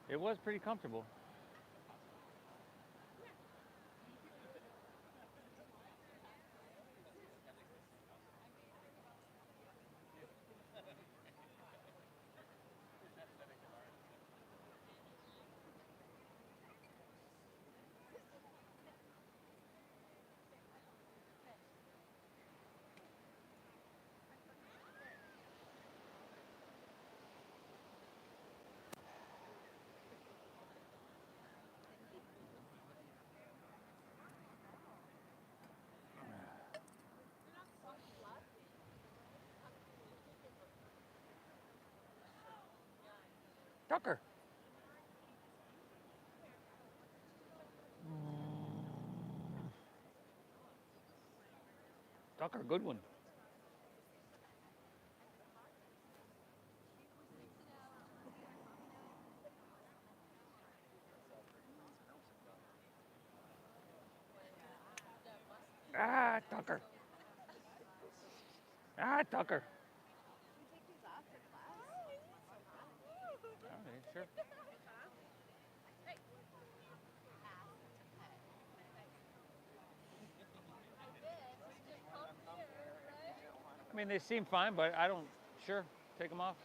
It was pretty comfortable. Tucker. Tucker, good one. Ah, Tucker. Ah, Tucker. All right, sure. I mean, they seem fine, but I don't. Sure, take them off.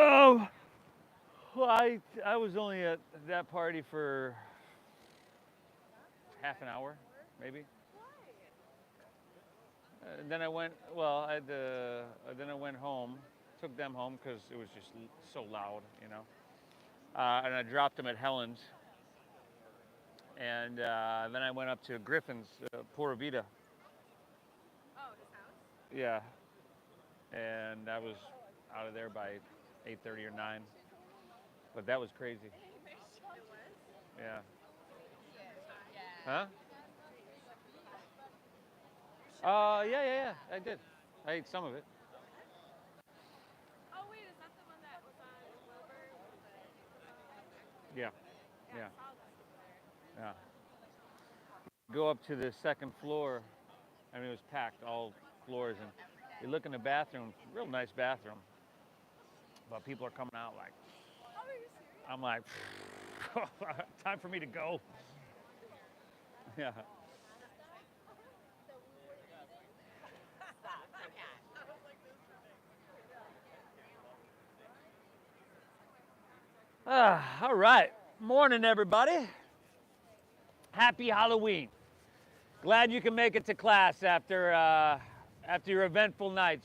Oh, well, I was only at that party for half an hour, maybe. Then I went. Well, then I went home. Took them home because it was just so loud, you know. And I dropped them at Helen's, and then I went up to Griffin's, Pura Vida. Yeah, and I was out of there by 8:30 or 9. But that was crazy. Yeah. Huh? Yeah. I did. I ate some of it. Yeah. Yeah. Yeah. Go up to the second floor. I mean, it was packed, all floors, and you look in the bathroom. Real nice bathroom, but people are coming out like. I'm like, time for me to go. Yeah. All right. Morning, everybody. Happy Halloween. Glad you can make it to class after your eventful night.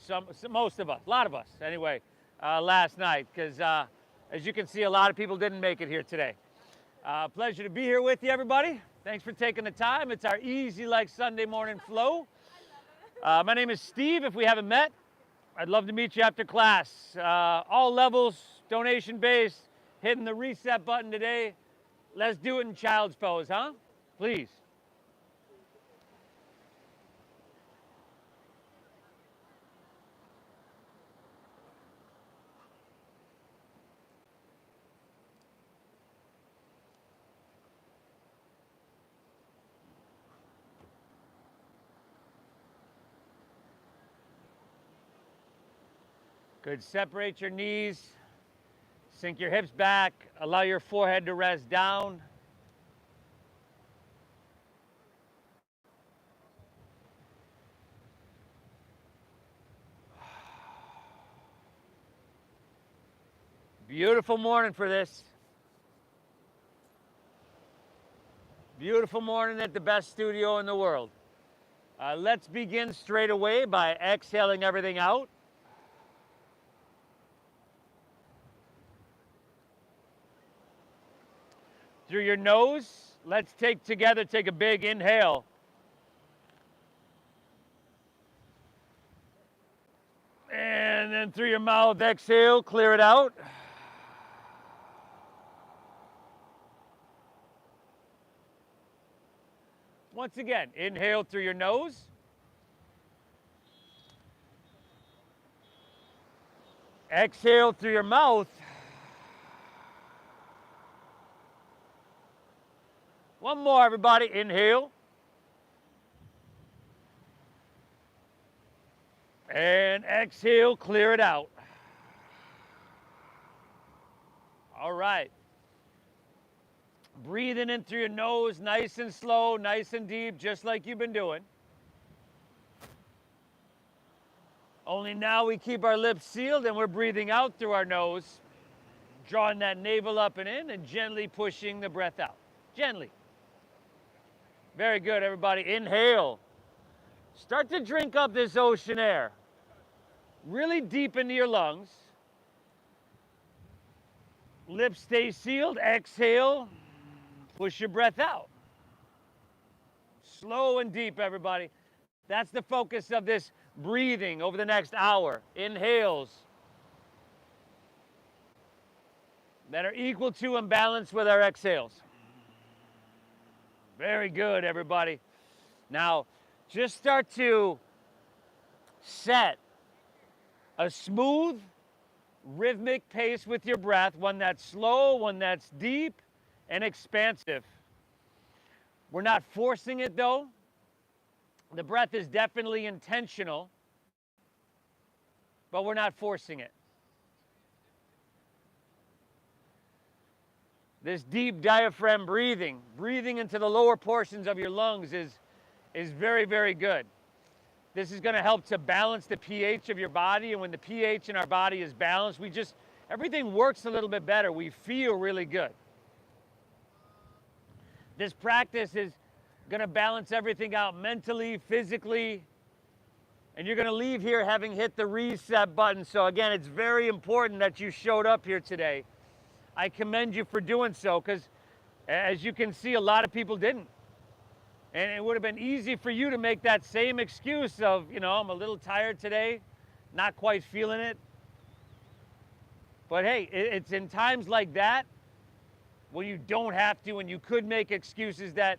Most of us, a lot of us, anyway, last night, because as you can see, a lot of people didn't make it here today. Pleasure to be here with you, everybody. Thanks for taking the time. It's our easy like Sunday morning flow. My name is Steve. If we haven't met, I'd love to meet you after class. All levels, donation based. Hitting the reset button today. Let's do it in child's pose, huh? Please. Good. Separate your knees. Sink your hips back. Allow your forehead to rest down. Beautiful morning for this. Beautiful morning at the best studio in the world. Let's begin straight away by exhaling everything out. Through your nose, let's take a big inhale. And then through your mouth, exhale, clear it out. Once again, inhale through your nose. Exhale through your mouth. One more, everybody. Inhale. And exhale, clear it out. All right. Breathing in through your nose, nice and slow, nice and deep, just like you've been doing. Only now we keep our lips sealed and we're breathing out through our nose, drawing that navel up and in and gently pushing the breath out. Gently. Very good, everybody. Inhale. Start to drink up this ocean air. Really deep into your lungs. Lips stay sealed. Exhale. Push your breath out. Slow and deep, everybody. That's the focus of this breathing over the next hour. Inhales that are equal to and balanced with our exhales. Very good, everybody. Now, just start to set a smooth, rhythmic pace with your breath, one that's slow, one that's deep and expansive. We're not forcing it, though. The breath is definitely intentional, but we're not forcing it. This deep diaphragm breathing into the lower portions of your lungs is very, very good. This is going to help to balance the pH of your body, and when the pH in our body is balanced, everything works a little bit better. We feel really good. This practice is going to balance everything out mentally, physically, and you're going to leave here having hit the reset button. So again, it's very important that you showed up here today. I commend you for doing so, because as you can see, a lot of people didn't. And it would have been easy for you to make that same excuse of, I'm a little tired today, not quite feeling it. But hey, it's in times like that when you don't have to and you could make excuses that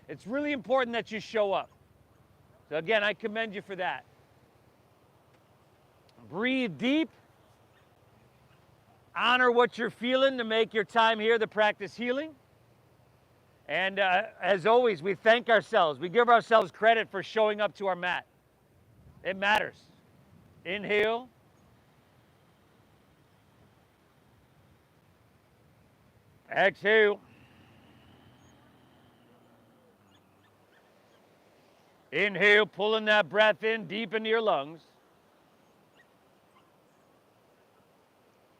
it's really important that you show up. So again, I commend you for that. Breathe deep. Honor what you're feeling to make your time here to practice healing. And as always, we thank ourselves. We give ourselves credit for showing up to our mat. It matters. Inhale. Exhale. Inhale, pulling that breath in deep into your lungs.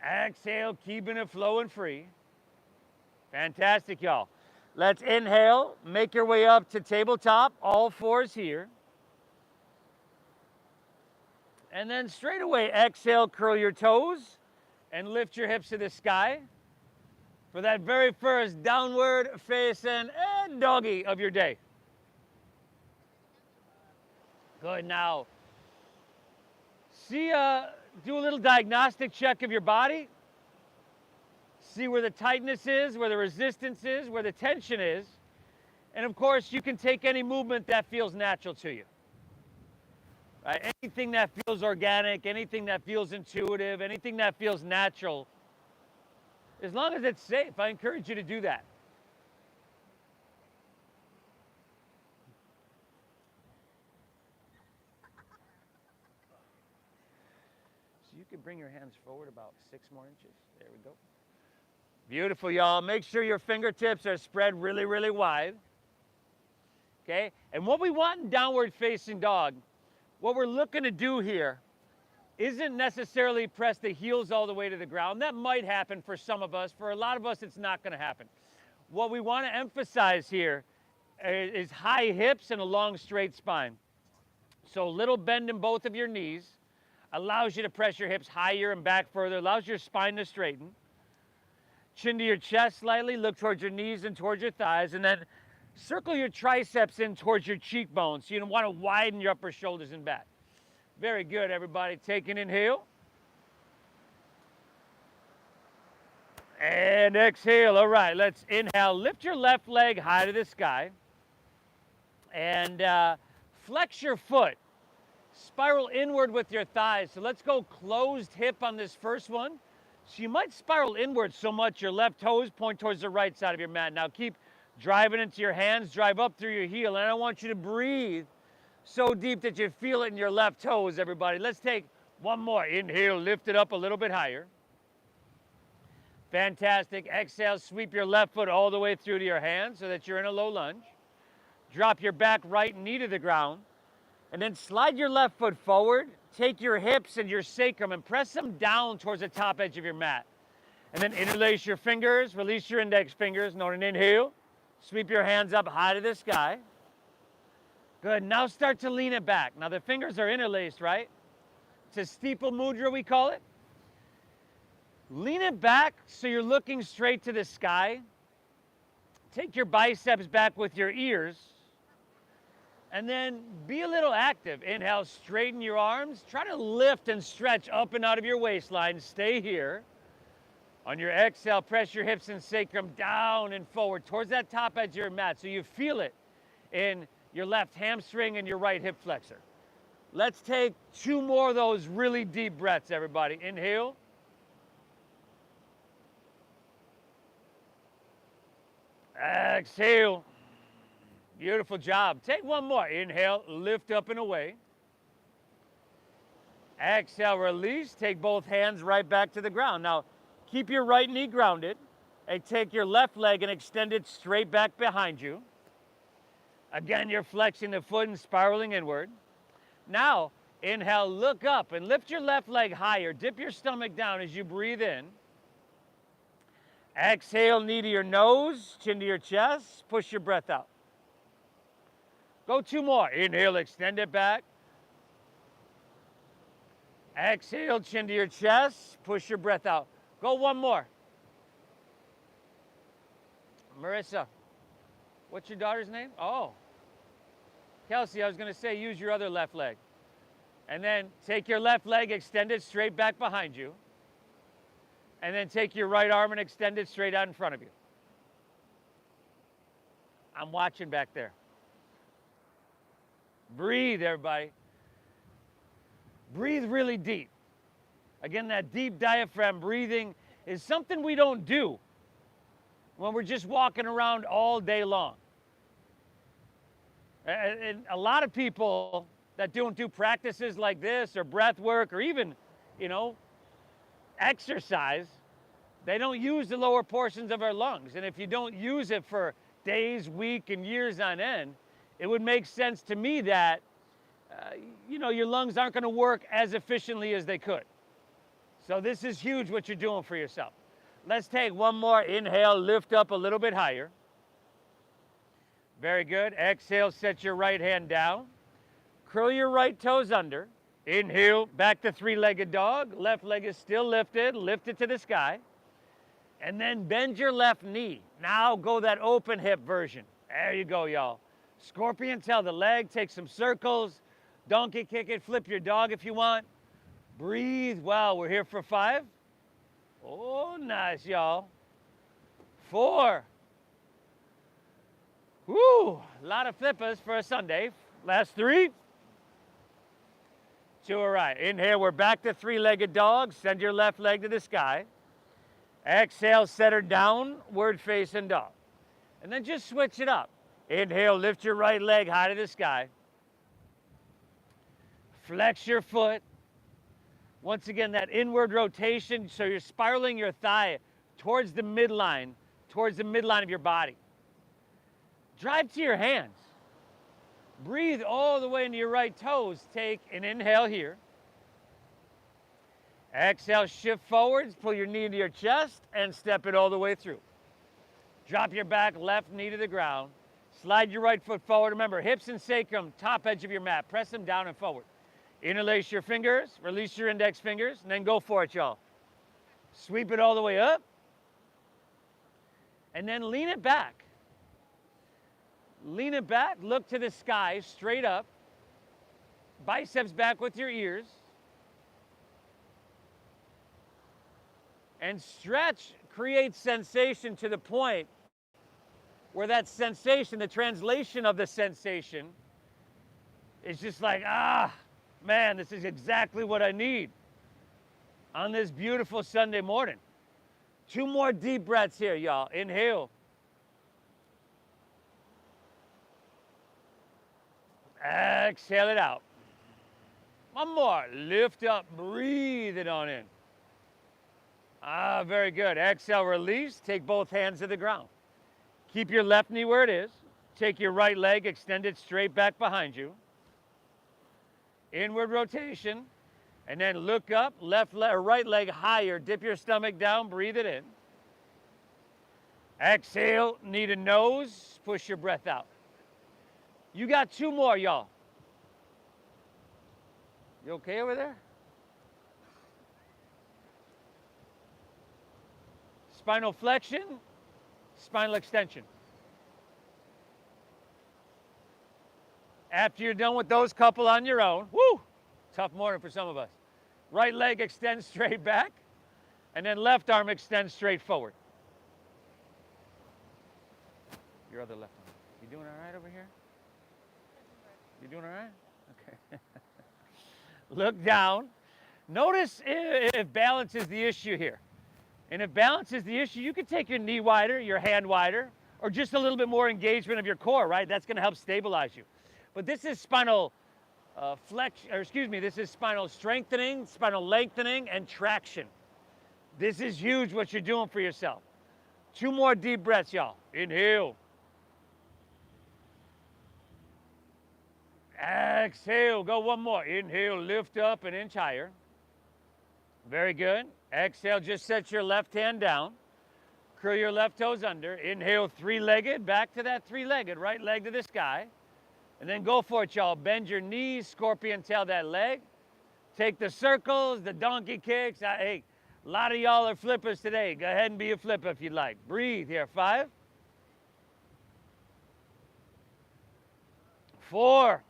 Exhale, keeping it flowing free. Fantastic, y'all. Let's inhale, make your way up to tabletop, all fours here. And then straight away, exhale, curl your toes and lift your hips to the sky for that very first downward facing and doggy of your day. Good. Now, do a little diagnostic check of your body. See where the tightness is, where the resistance is, where the tension is. And of course, you can take any movement that feels natural to you. Right? Anything that feels organic, anything that feels intuitive, anything that feels natural. As long as it's safe, I encourage you to do that. So you can bring your hands forward about 6 more inches. There we go. Beautiful, y'all. Make sure your fingertips are spread really, really wide. Okay? And what we want in downward facing dog, what we're looking to do here isn't necessarily press the heels all the way to the ground. That might happen for some of us. For a lot of us, it's not going to happen. What we want to emphasize here is high hips and a long, straight spine. So a little bend in both of your knees allows you to press your hips higher and back further, allows your spine to straighten. Chin to your chest slightly, look towards your knees and towards your thighs, and then circle your triceps in towards your cheekbones. So you want to widen your upper shoulders and back. Very good, everybody. Take an inhale. And exhale. All right, let's inhale. Lift your left leg high to the sky. And flex your foot. Spiral inward with your thighs. So let's go closed hip on this first one. So you might spiral inward so much your left toes point towards the right side of your mat. Now keep Drive it into your hands, drive up through your heel, and I want you to breathe so deep that you feel it in your left toes, everybody. Let's take one more. Inhale, lift it up a little bit higher. Fantastic. Exhale, sweep your left foot all the way through to your hands so that you're in a low lunge. Drop your back right knee to the ground, and then slide your left foot forward. Take your hips and your sacrum and press them down towards the top edge of your mat. And then interlace your fingers, release your index fingers, note an inhale. Sweep your hands up high to the sky. Good, now start to lean it back. Now the fingers are interlaced, right? It's a steeple mudra, we call it. Lean it back so you're looking straight to the sky. Take your biceps back with your ears. And then be a little active. Inhale, straighten your arms. Try to lift and stretch up and out of your waistline. Stay here. On your exhale, press your hips and sacrum down and forward towards that top edge of your mat so you feel it in your left hamstring and your right hip flexor. Let's take 2 more of those really deep breaths, everybody. Inhale. Exhale. Beautiful job. Take 1 more. Inhale, lift up and away. Exhale, release. Take both hands right back to the ground. Now, keep your right knee grounded and take your left leg and extend it straight back behind you. Again, you're flexing the foot and spiraling inward. Now, inhale, look up and lift your left leg higher. Dip your stomach down as you breathe in. Exhale, knee to your nose, chin to your chest. Push your breath out. Go 2 more. Inhale, extend it back. Exhale, chin to your chest. Push your breath out. Go 1 more. Marissa, what's your daughter's name? Oh. Kelsey, I was going to say use your other left leg. And then take your left leg, extend it straight back behind you. And then take your right arm and extend it straight out in front of you. I'm watching back there. Breathe, everybody. Breathe really deep. Again, that deep diaphragm breathing is something we don't do when we're just walking around all day long. And a lot of people that don't do practices like this or breath work or even, exercise, they don't use the lower portions of our lungs. And if you don't use it for days, weeks, and years on end, it would make sense to me that, your lungs aren't going to work as efficiently as they could. So this is huge what you're doing for yourself. Let's take 1 more. Inhale, lift up a little bit higher. Very good. Exhale, set your right hand down. Curl your right toes under. Inhale, back to 3-legged dog. Left leg is still lifted. Lift it to the sky. And then bend your left knee. Now go that open hip version. There you go, y'all. Scorpion tail the leg. Take some circles. Donkey kick it. Flip your dog if you want. Breathe well. We're here for 5. Oh, nice, y'all. 4. Woo, a lot of flippers for a Sunday. Last 3. 2 are right. Inhale, we're back to 3-legged dog. Send your left leg to the sky. Exhale, set her downward facing dog. And then just switch it up. Inhale, lift your right leg high to the sky. Flex your foot. Once again, that inward rotation, so you're spiraling your thigh towards the midline of your body. Drive to your hands. Breathe all the way into your right toes. Take an inhale here. Exhale, shift forwards, pull your knee to your chest, and step it all the way through. Drop your back, left knee to the ground. Slide your right foot forward. Remember, hips and sacrum, top edge of your mat. Press them down and forward. Interlace your fingers, release your index fingers, and then go for it, y'all. Sweep it all the way up. And then lean it back. Lean it back, look to the sky, straight up. Biceps back with your ears. And stretch creates sensation to the point where that sensation, the translation of the sensation, is just like, man, this is exactly what I need on this beautiful Sunday morning. 2 more deep breaths here, y'all. Inhale. Exhale it out. One more. Lift up. Breathe it on in. Very good. Exhale, release. Take both hands to the ground. Keep your left knee where it is. Take your right leg, extend it straight back behind you. Inward rotation. And then look up, right leg higher. Dip your stomach down, breathe it in. Exhale, knee to nose, push your breath out. You got 2 more, y'all. You okay over there? Spinal flexion, spinal extension. After you're done with those couple on your own, woo, tough morning for some of us. Right leg extends straight back, and then left arm extends straight forward. Your other left arm. You doing all right over here? You doing all right? Okay. Look down. Notice if balance is the issue here. And if balance is the issue, you can take your knee wider, your hand wider, or just a little bit more engagement of your core, right? That's going to help stabilize you. But this is spinal this is spinal strengthening, spinal lengthening, and traction. This is huge what you're doing for yourself. 2 more deep breaths, y'all. Inhale. Exhale. Go 1 more. Inhale, lift up an inch higher. Very good. Exhale, just set your left hand down. Curl your left toes under. Inhale, 3-legged. Back to that 3-legged. Right leg to the sky. And then go for it, y'all. Bend your knees, scorpion tail that leg. Take the circles, the donkey kicks. Hey, a lot of y'all are flippers today. Go ahead and be a flipper if you'd like. Breathe here. 5. 4.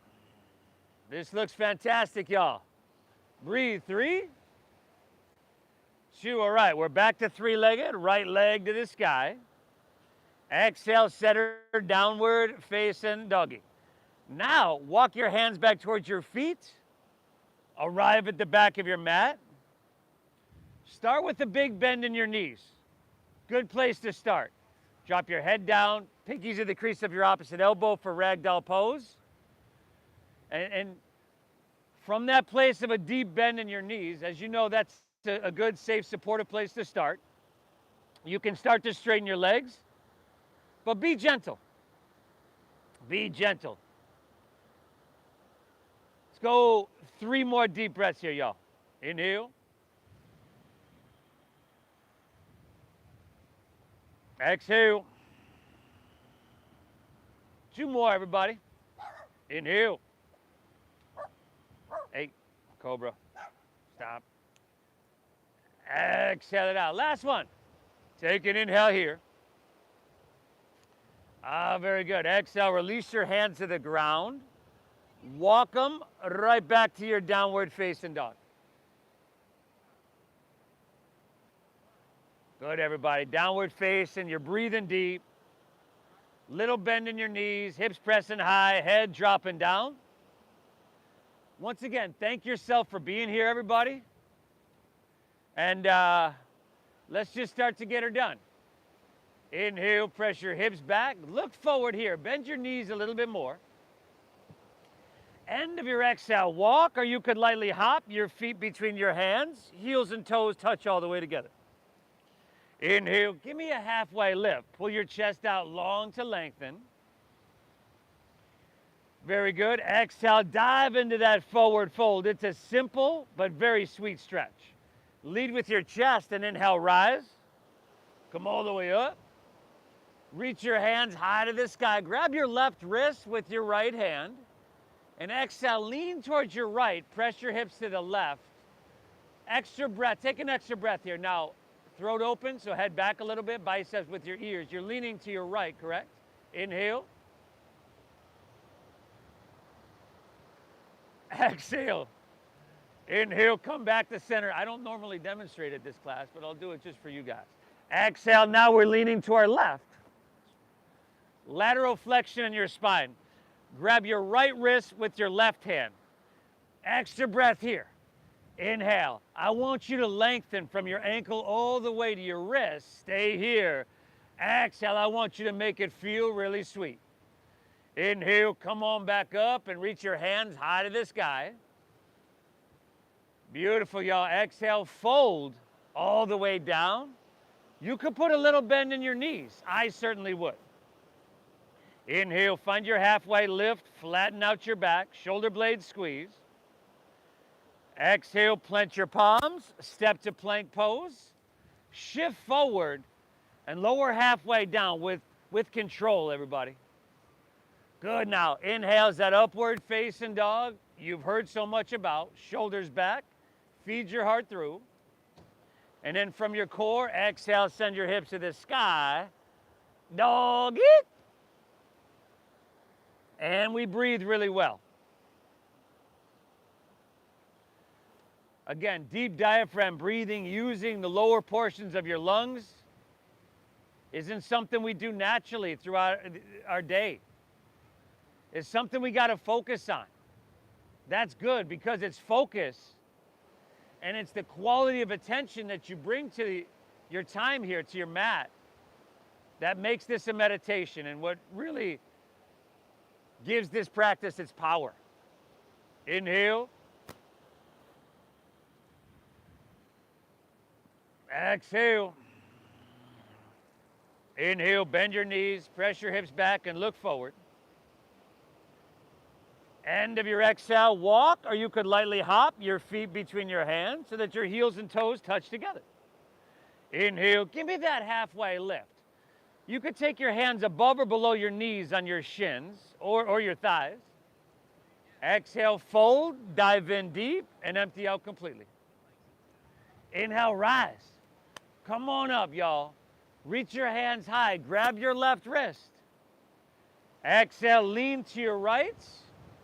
This looks fantastic, y'all. Breathe. 3. 2. All right, we're back to 3-legged. Right leg to the sky. Exhale, set her downward facing doggy. Now, walk your hands back towards your feet. Arrive at the back of your mat. Start with a big bend in your knees. Good place to start. Drop your head down, pinkies to the crease of your opposite elbow for ragdoll pose. And from that place of a deep bend in your knees, as you know, that's a good, safe, supportive place to start. You can start to straighten your legs, but be gentle. Be gentle. Let's go 3 more deep breaths here, y'all. Inhale. Exhale. 2 more, everybody. Inhale. Hey, cobra. Stop. Exhale it out. Last one. Take an inhale here. Very good. Exhale, release your hands to the ground. Walk them right back to your downward facing dog. Good, everybody. Downward facing, you're breathing deep. Little bend in your knees, hips pressing high, head dropping down. Once again, thank yourself for being here, everybody. And let's just start to get her done. Inhale, press your hips back. Look forward here. Bend your knees a little bit more. End of your exhale, walk, or you could lightly hop your feet between your hands. Heels and toes touch all the way together. Inhale, give me a halfway lift. Pull your chest out long to lengthen. Very good. Exhale, dive into that forward fold. It's a simple but very sweet stretch. Lead with your chest and inhale, rise. Come all the way up. Reach your hands high to the sky. Grab your left wrist with your right hand. And exhale, lean towards your right. Press your hips to the left. Extra breath. Take an extra breath here. Now, throat open, so head back a little bit. Biceps with your ears. You're leaning to your right, correct? Inhale. Exhale. Inhale, come back to center. I don't normally demonstrate at this class, but I'll do it just for you guys. Exhale, now we're leaning to our left. Lateral flexion in your spine. Grab your right wrist with your left hand. Extra breath here. Inhale. I want you to lengthen from your ankle all the way to your wrist. Stay here. Exhale. I want you to make it feel really sweet. Inhale, come on back up and reach your hands high to the sky. Beautiful, y'all. Exhale, fold all the way down. You could put a little bend in your knees. I certainly would. Inhale, find your halfway lift, flatten out your back, shoulder blades squeeze. Exhale, plant your palms, step to plank pose. Shift forward and lower halfway down with control, everybody. Good. Now, inhales that upward facing dog you've heard so much about. Shoulders back, feed your heart through. And then from your core, exhale, send your hips to the sky. Doggy. And we breathe really well. Again, deep diaphragm breathing using the lower portions of your lungs isn't something we do naturally throughout our day. It's something we got to focus on. That's good because it's focus and it's the quality of attention that you bring to your time here, to your mat, that makes this a meditation and what really gives this practice its power. Inhale. Exhale. Inhale, bend your knees, press your hips back and look forward. End of your exhale, walk, or you could lightly hop your feet between your hands so that your heels and toes touch together. Inhale, give me that halfway lift. You could take your hands above or below your knees on your shins or your thighs. Exhale, fold, dive in deep, and empty out completely. Inhale, rise. Come on up, y'all. Reach your hands high. Grab your left wrist. Exhale, lean to your right.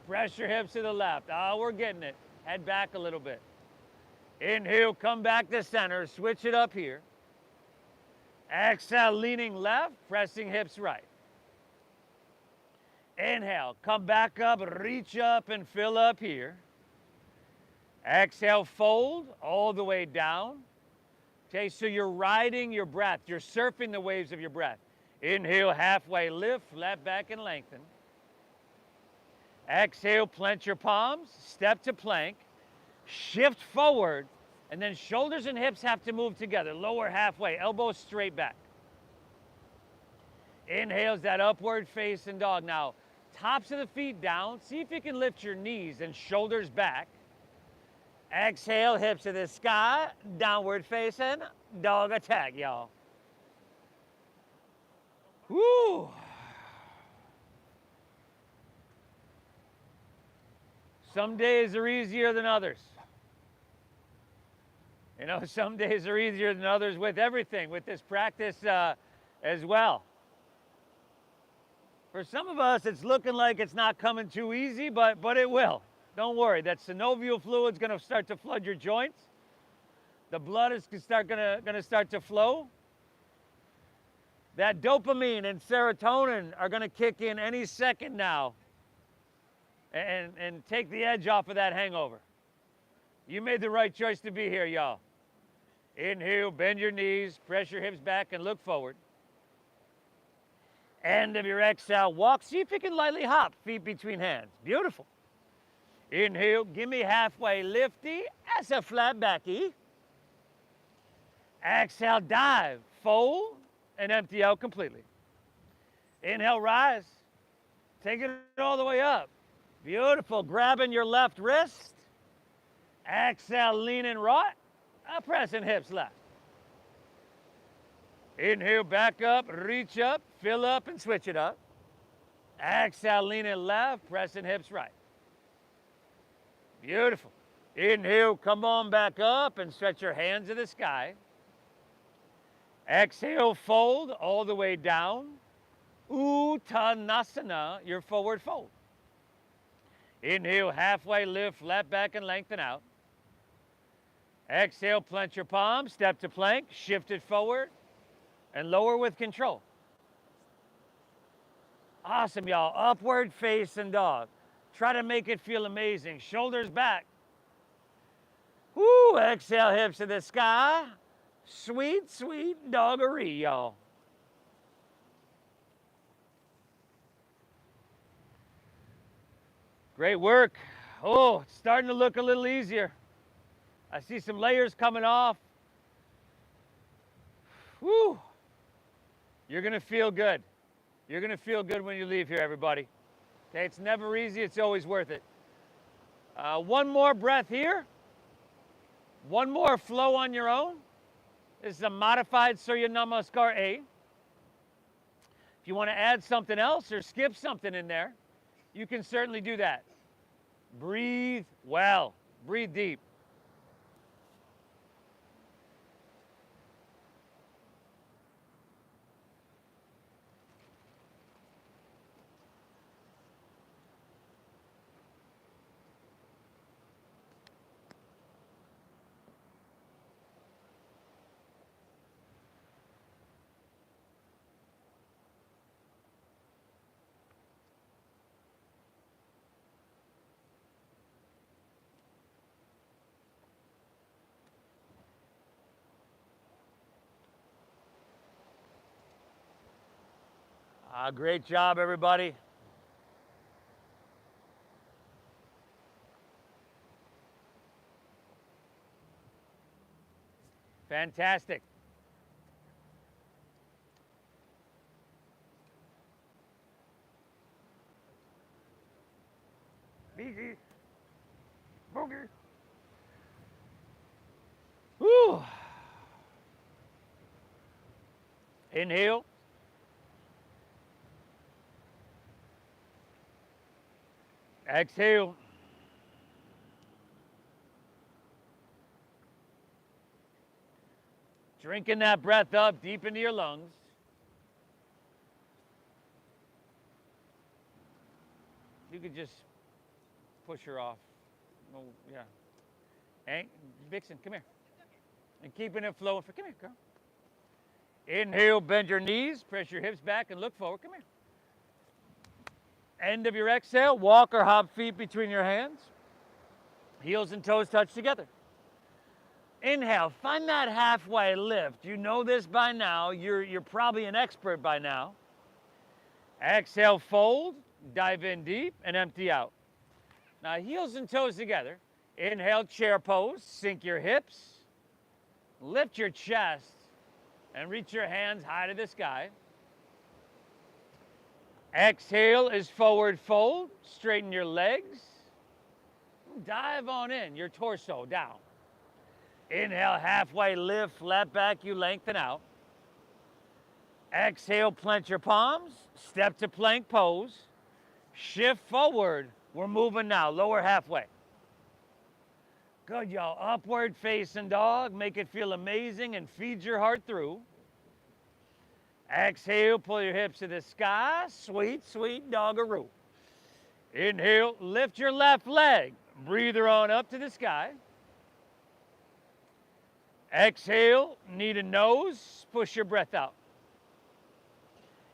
Press your hips to the left. We're getting it. Head back a little bit. Inhale, come back to center. Switch it up here. Exhale, leaning left, pressing hips right. Inhale, come back up, reach up and fill up here. Exhale, fold all the way down. Okay, so you're riding your breath. You're surfing the waves of your breath. Inhale, halfway lift, flat back and lengthen. Exhale, plant your palms, step to plank, shift forward, and then shoulders and hips have to move together. Lower halfway, elbows straight back. Inhales that upward facing dog. Now, tops of the feet down. See if you can lift your knees and shoulders back. Exhale, hips to the sky, downward facing, dog attack, y'all. Woo! Some days are easier than others. You know, some days are easier than others with everything, with this practice as well. For some of us, it's looking like it's not coming too easy, but it will. Don't worry, that synovial fluid's gonna start to flood your joints. The blood is gonna start to flow. That dopamine and serotonin are gonna kick in any second now and take the edge off of that hangover. You made the right choice to be here, y'all. Inhale, bend your knees, press your hips back and look forward. End of your exhale, walk. See if you can lightly hop, feet between hands. Beautiful. Inhale, give me halfway lifty. That's a flat backy. Exhale, dive, fold, and empty out completely. Inhale, rise. Take it all the way up. Beautiful. Grabbing your left wrist. Exhale, leaning right. Pressing hips left. Inhale, back up, reach up, fill up, and switch it up. Exhale, leaning left, pressing hips right. Beautiful. Inhale, come on back up and stretch your hands to the sky. Exhale, fold all the way down. Uttanasana, your forward fold. Inhale, halfway lift, flat back and lengthen out. Exhale, plant your palms, step to plank, shift it forward, and lower with control. Awesome, y'all. Upward facing dog. Try to make it feel amazing. Shoulders back. Woo! Exhale, hips to the sky. Sweet, sweet doggery, y'all. Great work. Oh, it's starting to look a little easier. I see some layers coming off. Whew. You're going to feel good. You're going to feel good when you leave here, everybody. Okay, it's never easy. It's always worth it. One more breath here. One more flow on your own. This is a modified Surya Namaskar A. If you want to add something else or skip something in there, you can certainly do that. Breathe well. Breathe deep. Great job, everybody. Fantastic. Biggie. Boogie. Whew. Inhale. Exhale. Drinking that breath up deep into your lungs. You could just push her off. Oh, yeah. Hey, Vixen, come here. And keeping it flowing. Come here, girl. Inhale, bend your knees, press your hips back and look forward. Come here. End of your exhale, walk or hop feet between your hands. Heels and toes touch together. Inhale, find that halfway lift. You know this by now. You're probably an expert by now. Exhale, fold, dive in deep, and empty out. Now, heels and toes together. Inhale, chair pose, sink your hips, lift your chest, and reach your hands high to the sky. Exhale is forward fold, straighten your legs. Dive on in, your torso down. Inhale, halfway lift, flat back, you lengthen out. Exhale, plant your palms, step to plank pose. Shift forward, we're moving now, lower halfway. Good, y'all, upward facing dog, make it feel amazing and feed your heart through. Exhale, pull your hips to the sky, sweet, sweet doggaroo. Inhale, lift your left leg, breathe her on up to the sky. Exhale, knee to nose, push your breath out.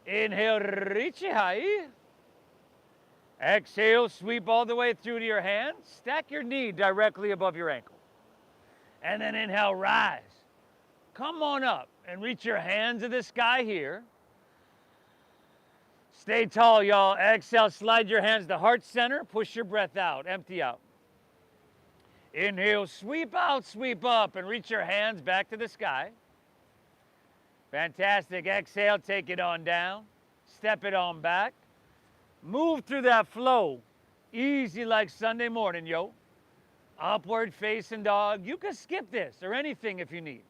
Inhale, reach it high. Exhale, sweep all the way through to your hands, stack your knee directly above your ankle. And then inhale, rise. Come on up and reach your hands to the sky here. Stay tall, y'all. Exhale, slide your hands to heart center, push your breath out, empty out. Inhale, sweep out, sweep up, and reach your hands back to the sky. Fantastic. Exhale, take it on down, step it on back. Move through that flow, easy like Sunday morning, yo. Upward facing dog. You can skip this or anything if you need.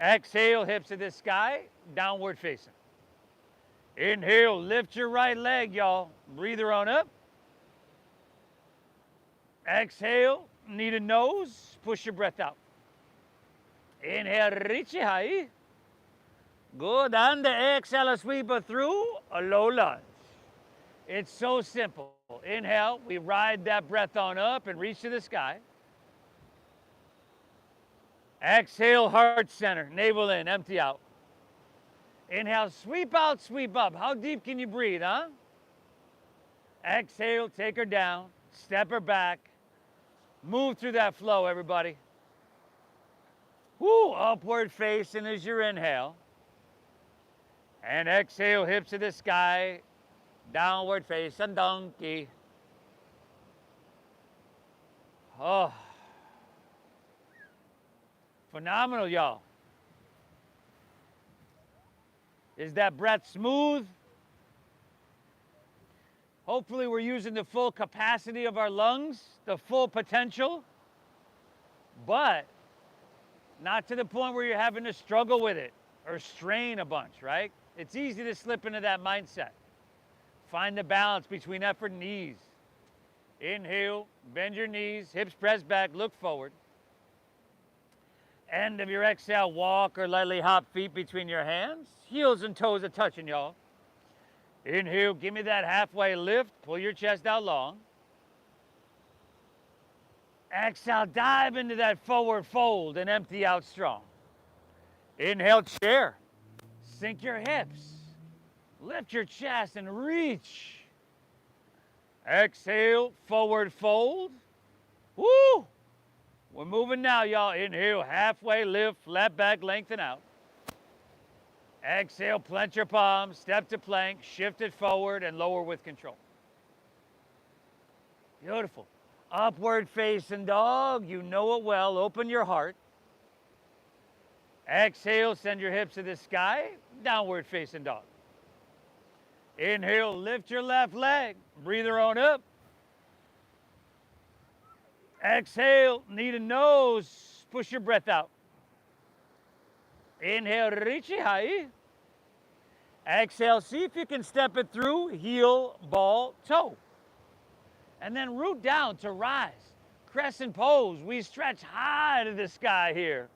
Exhale, hips to the sky, downward facing. Inhale, lift your right leg, y'all. Breathe her on up. Exhale, knee to nose, push your breath out. Inhale, reach it high. Good, and the exhale, sweep it through, a low lunge. It's so simple. Inhale, we ride that breath on up and reach to the sky. Exhale, heart center, navel in, empty out. Inhale, sweep out, sweep up. How deep can you breathe, huh? Exhale, take her down, step her back. Move through that flow, everybody. Woo, upward facing as your inhale. And exhale, hips to the sky, downward facing donkey. Oh, phenomenal, y'all. Is that breath smooth? Hopefully we're using the full capacity of our lungs, the full potential, but not to the point where you're having to struggle with it or strain a bunch, right? It's easy to slip into that mindset. Find the balance between effort and ease. Inhale, bend your knees, hips press back, look forward. End of your exhale, walk or lightly hop feet between your hands. Heels and toes are touching, y'all. Inhale, give me that halfway lift. Pull your chest out long. Exhale, dive into that forward fold and empty out strong. Inhale, chair. Sink your hips. Lift your chest and reach. Exhale, forward fold. Woo! We're moving now, y'all. Inhale, halfway lift, flat back, lengthen out. Exhale, plant your palms, step to plank, shift it forward and lower with control. Beautiful. Upward facing dog, you know it well. Open your heart. Exhale, send your hips to the sky, downward facing dog. Inhale, lift your left leg, breather on up. Exhale, knee to nose, push your breath out. Inhale, reach it high. Exhale, see if you can step it through, heel, ball, toe. And then root down to rise. Crescent pose, we stretch high to the sky here.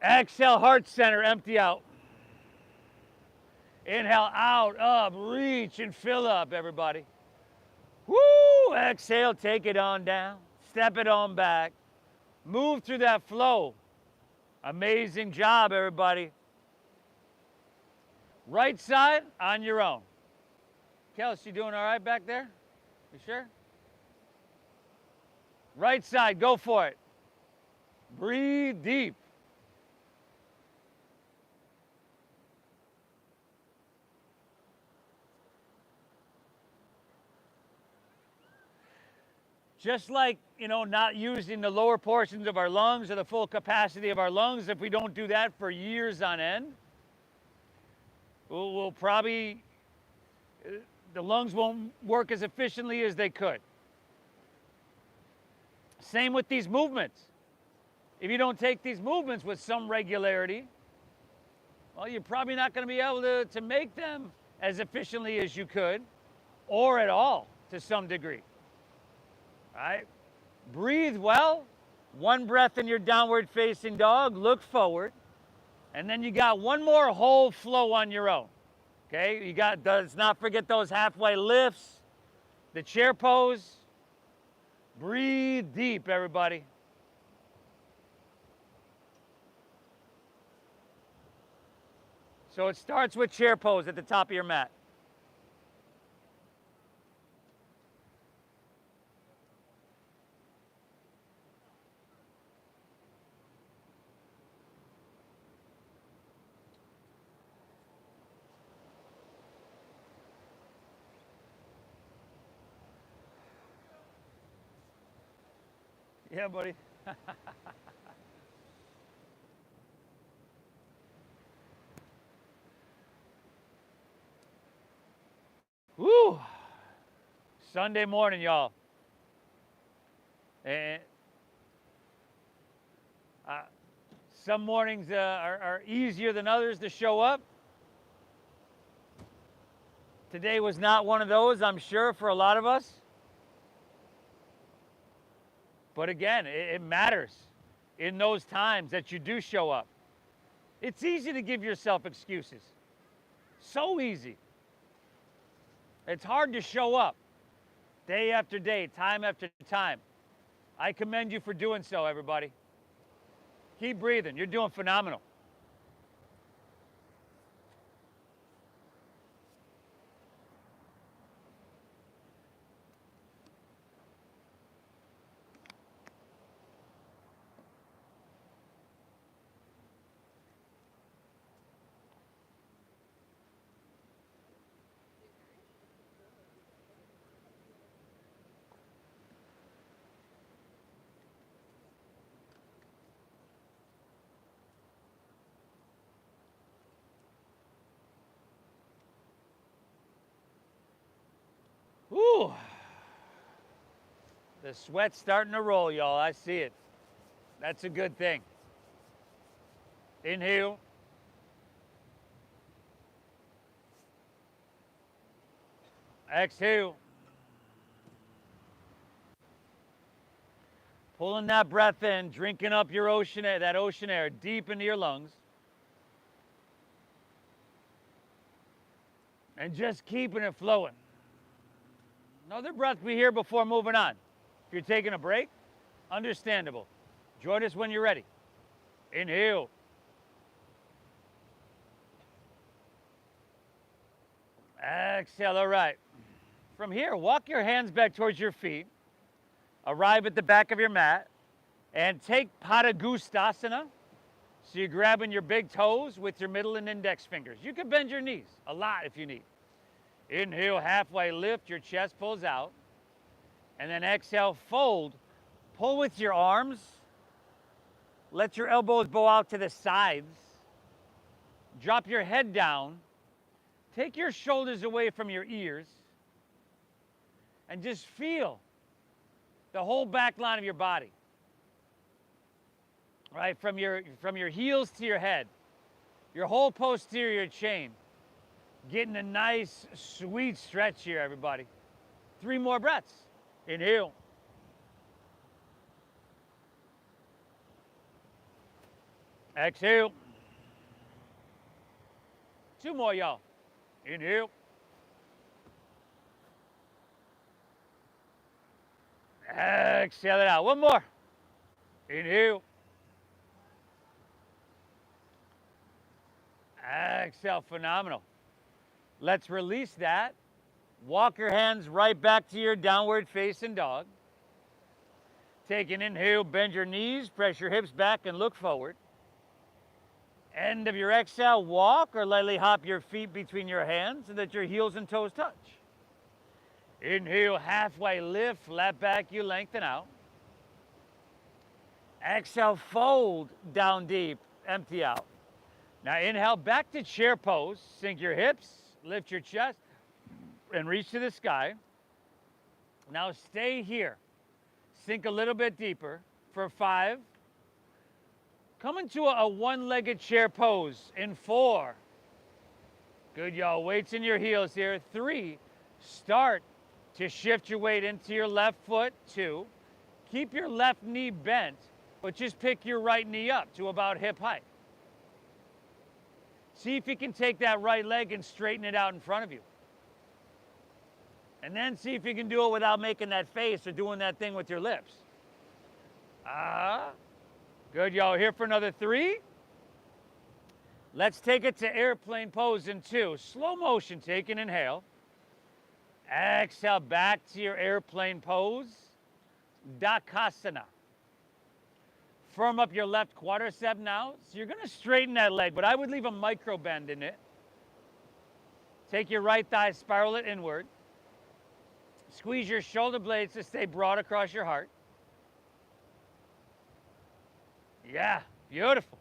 Exhale, heart center, empty out. Inhale, out, up, reach and fill up, everybody. Woo! Exhale, take it on down. Step it on back. Move through that flow. Amazing job, everybody. Right side on your own. Kels, you doing all right back there? You sure? Right side, go for it. Breathe deep. Just like, not using the lower portions of our lungs or the full capacity of our lungs, if we don't do that for years on end, we'll probably, the lungs won't work as efficiently as they could. Same with these movements. If you don't take these movements with some regularity, well, you're probably not going to be able to make them as efficiently as you could, or at all to some degree. All right? Breathe well. One breath in your downward facing dog. Look forward. And then you got one more whole flow on your own. Okay? Let's not forget those halfway lifts, the chair pose. Breathe deep, everybody. So it starts with chair pose at the top of your mat. Yeah, buddy. Woo! Sunday morning, y'all. And some mornings are easier than others to show up. Today was not one of those, I'm sure, for a lot of us. But again, it matters in those times that you do show up. It's easy to give yourself excuses. So easy. It's hard to show up day after day, time after time. I commend you for doing so, everybody. Keep breathing. You're doing phenomenal. The sweat's starting to roll, y'all. I see it. That's a good thing. Inhale. Exhale. Pulling that breath in, drinking up your ocean air, that ocean air deep into your lungs. And just keeping it flowing. Another breath we hear before moving on. If you're taking a break, understandable. Join us when you're ready. Inhale. Exhale, all right. From here, walk your hands back towards your feet. Arrive at the back of your mat and take Padagustasana. So you're grabbing your big toes with your middle and index fingers. You can bend your knees a lot if you need. Inhale, halfway lift, your chest pulls out. And then exhale, fold. Pull with your arms. Let your elbows bow out to the sides. Drop your head down. Take your shoulders away from your ears. And just feel the whole back line of your body. Right, from your heels to your head. Your whole posterior chain. Getting a nice, sweet stretch here, everybody. 3 more breaths. Inhale. Exhale. 2 more, y'all. Inhale. Exhale it out. 1 more. Inhale. Exhale. Phenomenal. Let's release that. Walk your hands right back to your downward facing dog. Take an inhale, bend your knees, press your hips back and look forward. End of your exhale, walk or lightly hop your feet between your hands so that your heels and toes touch. Inhale, halfway lift, flat back, you lengthen out. Exhale, fold down deep, empty out. Now inhale, back to chair pose. Sink your hips, lift your chest, and reach to the sky. Now stay here. Sink a little bit deeper for 5. Come into a one-legged chair pose in 4. Good, y'all. Weights in your heels here. 3. Start to shift your weight into your left foot. 2. Keep your left knee bent, but just pick your right knee up to about hip height. See if you can take that right leg and straighten it out in front of you. And then see if you can do it without making that face or doing that thing with your lips. Good, y'all. Here for another 3. Let's take it to airplane pose in 2. Slow motion. Take an inhale. Exhale back to your airplane pose. Dakasana. Firm up your left quadricep now. So you're going to straighten that leg, but I would leave a micro bend in it. Take your right thigh, spiral it inward. Squeeze your shoulder blades to stay broad across your heart. Yeah, beautiful.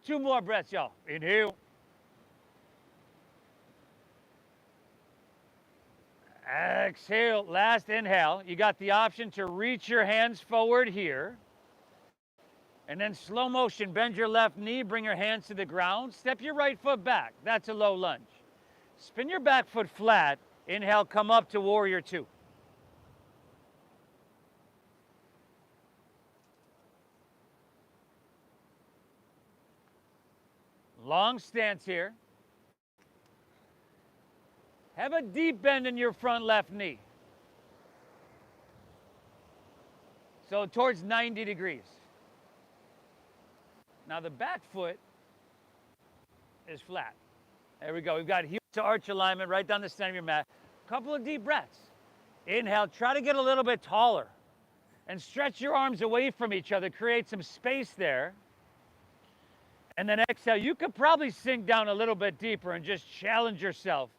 2 more breaths, y'all. Inhale. Exhale. Last inhale. You got the option to reach your hands forward here. And then slow motion, bend your left knee, bring your hands to the ground. Step your right foot back. That's a low lunge. Spin your back foot flat. Inhale, come up to warrior 2. Long stance here. Have a deep bend in your front left knee. So towards 90 degrees. Now the back foot is flat. There we go. We've got heel to arch alignment right down the center of your mat. Couple of deep breaths. Inhale, try to get a little bit taller and stretch your arms away from each other. Create some space there. And then exhale. You could probably sink down a little bit deeper and just challenge yourself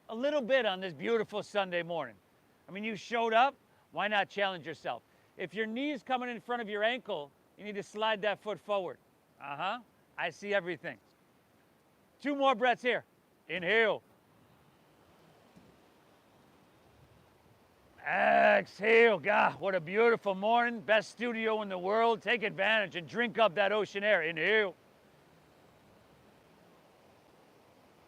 a little bit on this beautiful Sunday morning. I mean, you showed up. Why not challenge yourself? If your knee is coming in front of your ankle, you need to slide that foot forward. I see everything. 2 more breaths here. Inhale. Exhale. God, what a beautiful morning. Best studio in the world. Take advantage and drink up that ocean air. Inhale.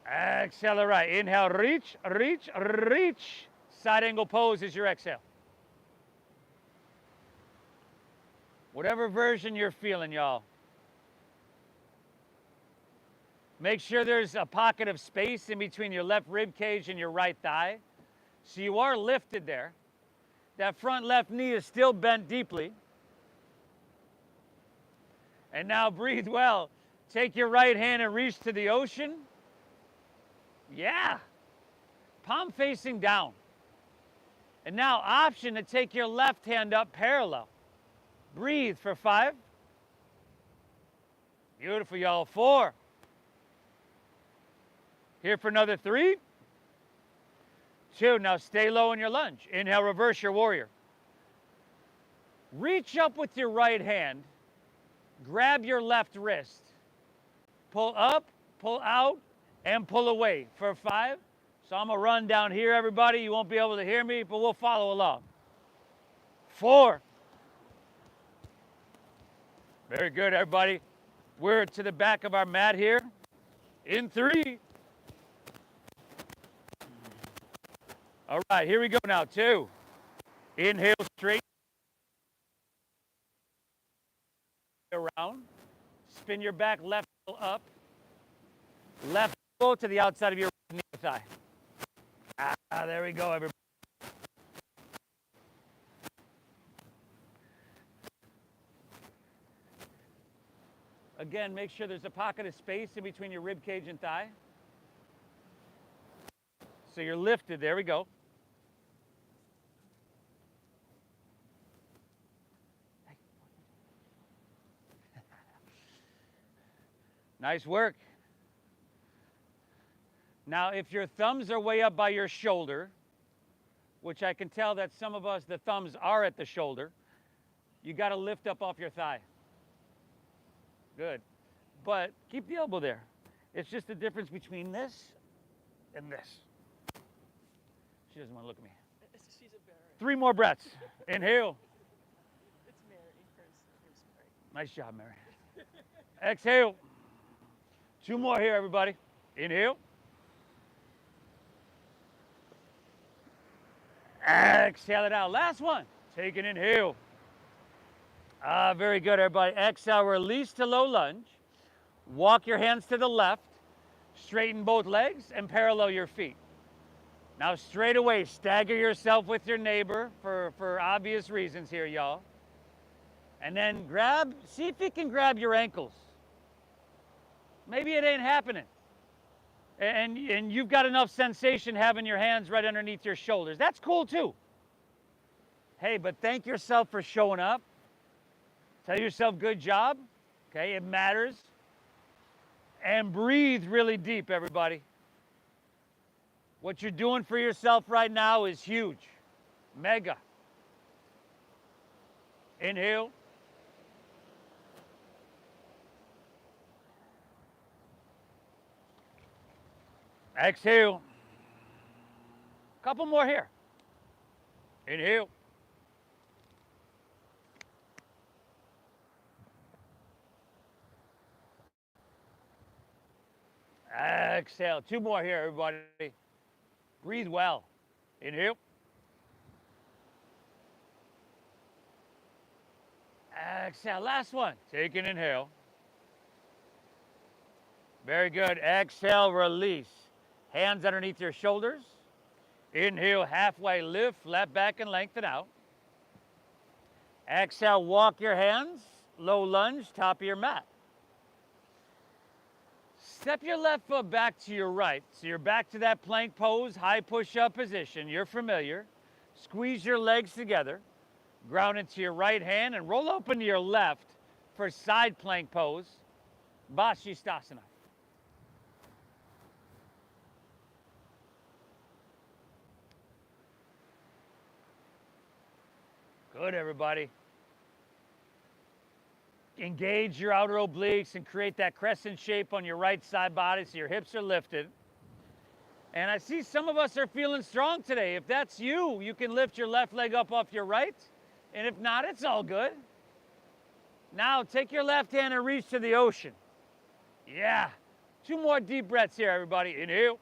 Exhale, all right. Inhale, reach, reach, reach. Side angle pose is your exhale. Whatever version you're feeling, y'all. Make sure there's a pocket of space in between your left rib cage and your right thigh. So you are lifted there. That front left knee is still bent deeply. And now breathe well. Take your right hand and reach to the ocean. Yeah. Palm facing down. And now option to take your left hand up parallel. Breathe for 5. Beautiful, y'all. 4. Here for another 3. 2. Now stay low in your lunge. Inhale, reverse your warrior. Reach up with your right hand. Grab your left wrist. Pull up, pull out, and pull away for 5. So I'm going to run down here, everybody. You won't be able to hear me, but we'll follow along. 4. Very good, everybody. We're to the back of our mat here. In 3. All right, here we go now. 2. Inhale straight. Around. Spin your back left up. Left elbow to the outside of your knee thigh. There we go, everybody. Again, make sure there's a pocket of space in between your rib cage and thigh. So you're lifted. There we go. Nice work. Now, if your thumbs are way up by your shoulder, which I can tell that some of us, the thumbs are at the shoulder, you got to lift up off your thigh. Good. But keep the elbow there. It's just the difference between this and this. She doesn't want to look at me. She's a bear. 3 more breaths. Inhale. It's Mary. Here's Mary. Nice job, Mary. Exhale. 2 more here, everybody. Inhale. Exhale it out. Last one. Take an inhale. Very good, everybody. Exhale, release to low lunge. Walk your hands to the left. Straighten both legs and parallel your feet. Now, straight away, stagger yourself with your neighbor for obvious reasons here, y'all. And then see if you can grab your ankles. Maybe it ain't happening. And you've got enough sensation having your hands right underneath your shoulders. That's cool too. Hey, but thank yourself for showing up. Tell yourself good job. Okay, it matters. And breathe really deep, everybody. What you're doing for yourself right now is huge. Mega. Inhale. Exhale. Couple more here. Inhale. Exhale. 2 more here, everybody. Breathe well. Inhale. Exhale. Last one. Take an inhale. Very good. Exhale, release. Hands underneath your shoulders. Inhale, halfway lift, flat back and lengthen out. Exhale, walk your hands, low lunge, top of your mat. Step your left foot back to your right. So you're back to that plank pose, high push-up position. You're familiar. Squeeze your legs together. Ground into your right hand and roll open to your left for side plank pose, Vashisthasana. Good, everybody. Engage your outer obliques and create that crescent shape on your right side body so your hips are lifted. And I see some of us are feeling strong today. If that's you, you can lift your left leg up off your right. And if not, it's all good. Now take your left hand and reach to the ocean. Yeah. 2 more deep breaths here, everybody. Inhale.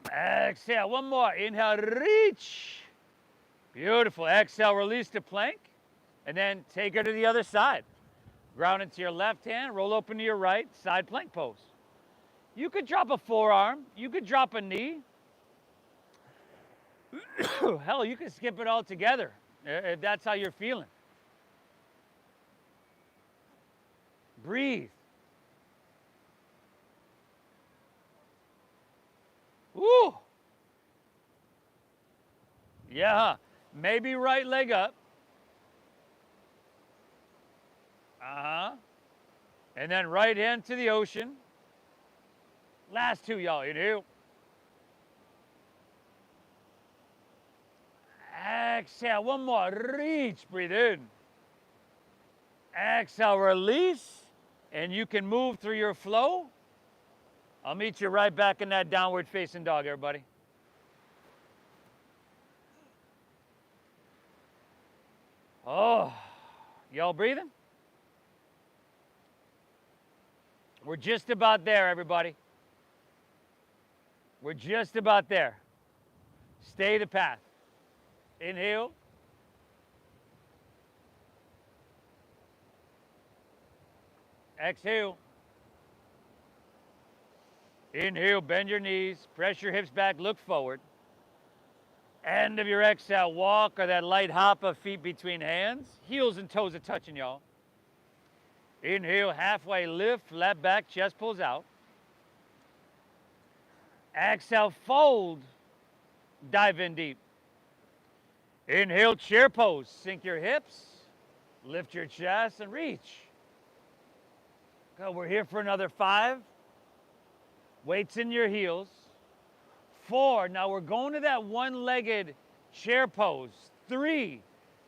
Exhale. 1 more. Inhale, reach. Beautiful. Exhale, release to plank. And then take her to the other side. Ground into your left hand, roll open to your right, side plank pose. You could drop a forearm, you could drop a knee. Hell, you could skip it all together if that's how you're feeling. Breathe. Woo! Yeah, maybe right leg up. And then right hand to the ocean. Last 2, y'all. Inhale. Exhale. 1 more. Reach. Breathe in. Exhale. Release. And you can move through your flow. I'll meet you right back in that downward facing dog, everybody. Oh, y'all breathing? We're just about there, everybody. We're just about there. Stay the path. Inhale. Exhale. Inhale, bend your knees, press your hips back, look forward. End of your exhale, walk or that light hop of feet between hands. Heels and toes are touching, y'all. Inhale, halfway lift, flat back, chest pulls out. Exhale, fold, dive in deep. Inhale, chair pose, sink your hips, lift your chest and reach. Go, we're here for another 5. Weights in your heels. 4, now we're going to that one-legged chair pose. 3,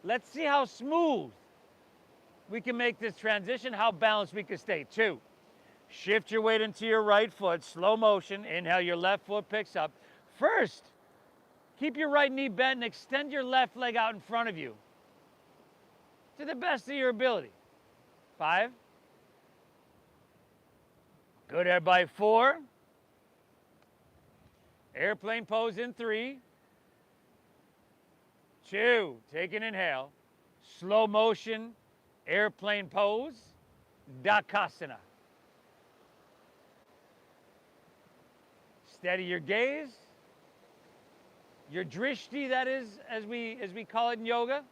let's see how smooth we can make this transition, how balanced we can stay. 2, shift your weight into your right foot, slow motion. Inhale, your left foot picks up. First, keep your right knee bent and extend your left leg out in front of you to the best of your ability. 5. Good, everybody. 4. Airplane pose in 3. 2, take an inhale. Slow motion, airplane pose, Dakasana. Steady your gaze. Your drishti, that is, as we call it in yoga.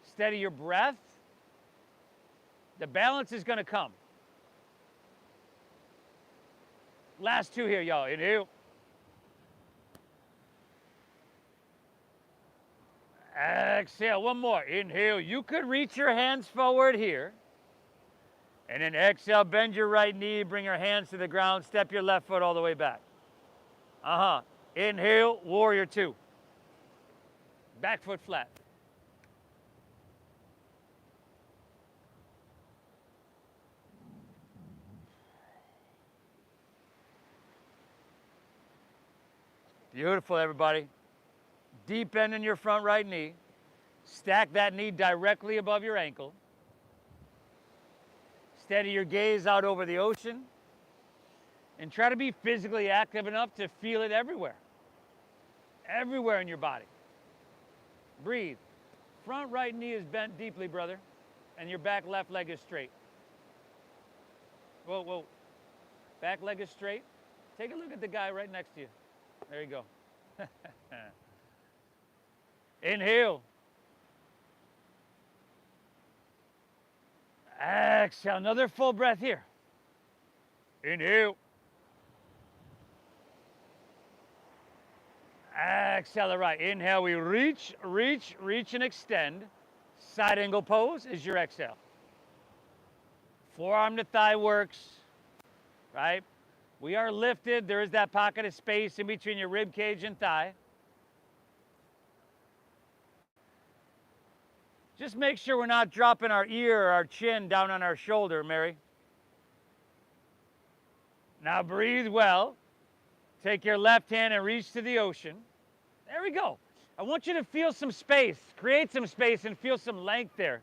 Steady your breath. The balance is going to come. Last 2 here, y'all. Inhale. Exhale. 1 more. Inhale. You could reach your hands forward here. And then exhale, bend your right knee, bring your hands to the ground, step your left foot all the way back. Inhale, warrior 2. Back foot flat. Beautiful, everybody. Deep bend in your front right knee. Stack that knee directly above your ankle. Steady your gaze out over the ocean. And try to be physically active enough to feel it everywhere. Everywhere in your body. Breathe. Front right knee is bent deeply, brother. And your back left leg is straight. Whoa, whoa. Back leg is straight. Take a look at the guy right next to you. There you go. Inhale. Exhale. Another full breath here. Inhale. Exhale the right. Inhale, we reach, reach, reach, and extend. Side angle pose is your exhale. Forearm to thigh works, right? We are lifted. There is that pocket of space in between your rib cage and thigh. Just make sure we're not dropping our ear or our chin down on our shoulder, Mary. Now breathe well. Take your left hand and reach to the ocean. There we go. I want you to feel some space. Create some space and feel some length there.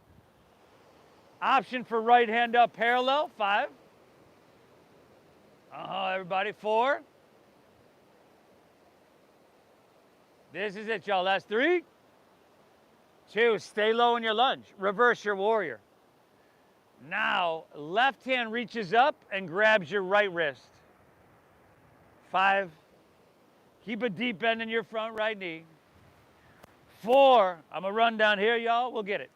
Option for right hand up parallel, 5. Everybody, 4. This is it, y'all. Last 3. 2, stay low in your lunge. Reverse your warrior. Now, left hand reaches up and grabs your right wrist. 5. Keep a deep bend in your front right knee. 4. I'm going to run down here, y'all. We'll get it.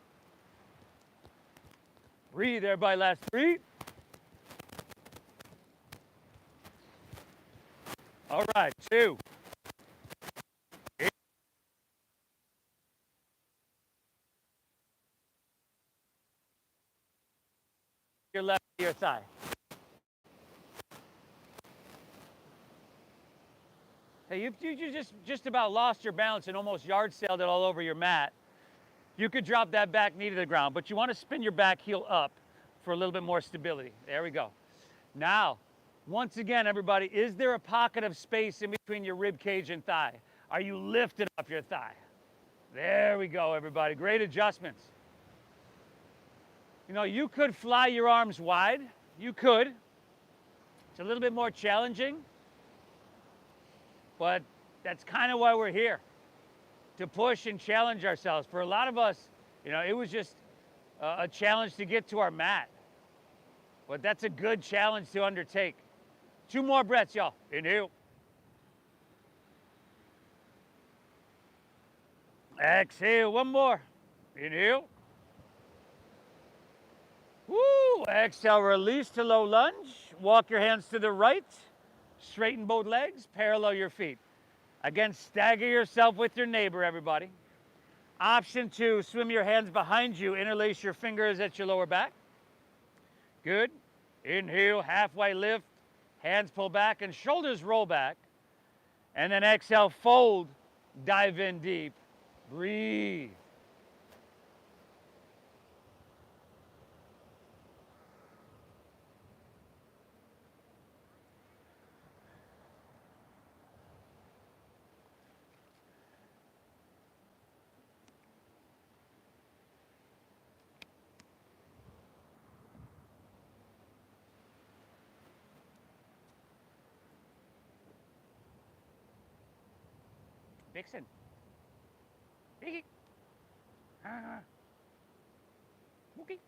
Breathe, everybody. Last 3. All right, 2. Your left to your thigh. Hey, you just about lost your balance and almost yard sailed it all over your mat. You could drop that back knee to the ground, but you want to spin your back heel up for a little bit more stability. There we go. Now, once again, everybody, is there a pocket of space in between your rib cage and thigh? Are you lifting up your thigh? There we go, everybody. Great adjustments. You know, you could fly your arms wide. You could. It's a little bit more challenging, but that's kind of why we're here, to push and challenge ourselves. For a lot of us, you know, it was just a challenge to get to our mat, but that's a good challenge to undertake. 2 more breaths, y'all. Inhale. Exhale, 1 more. Inhale. Woo! Exhale, release to low lunge. Walk your hands to the right. Straighten both legs, parallel your feet. Again, stagger yourself with your neighbor, everybody. Option 2, swim your hands behind you. Interlace your fingers at your lower back. Good. Inhale, halfway lift. Hands pull back and shoulders roll back. And then exhale, fold. Dive in deep. Breathe. Vixen. Biggie. Mookie.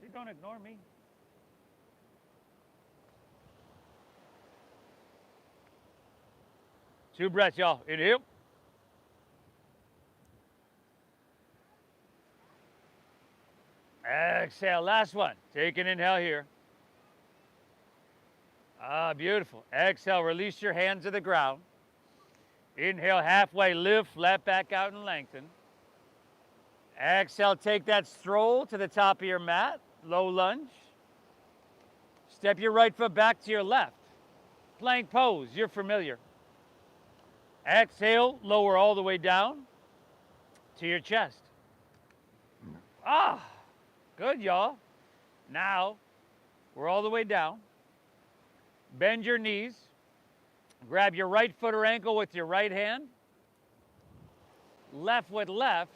Please don't ignore me. Two breaths, y'all. Inhale. Exhale. Last one. Take an inhale here. Ah, beautiful. Exhale, release your hands to the ground. Inhale, halfway lift, flat back out and lengthen. Exhale, take that stroll to the top of your mat, low lunge. Step your right foot back to your left. Plank pose, you're familiar. Exhale, lower all the way down to your chest. Ah, good, y'all. Now, we're all the way down. Bend your knees. Grab your right foot or ankle with your right hand. Left with left.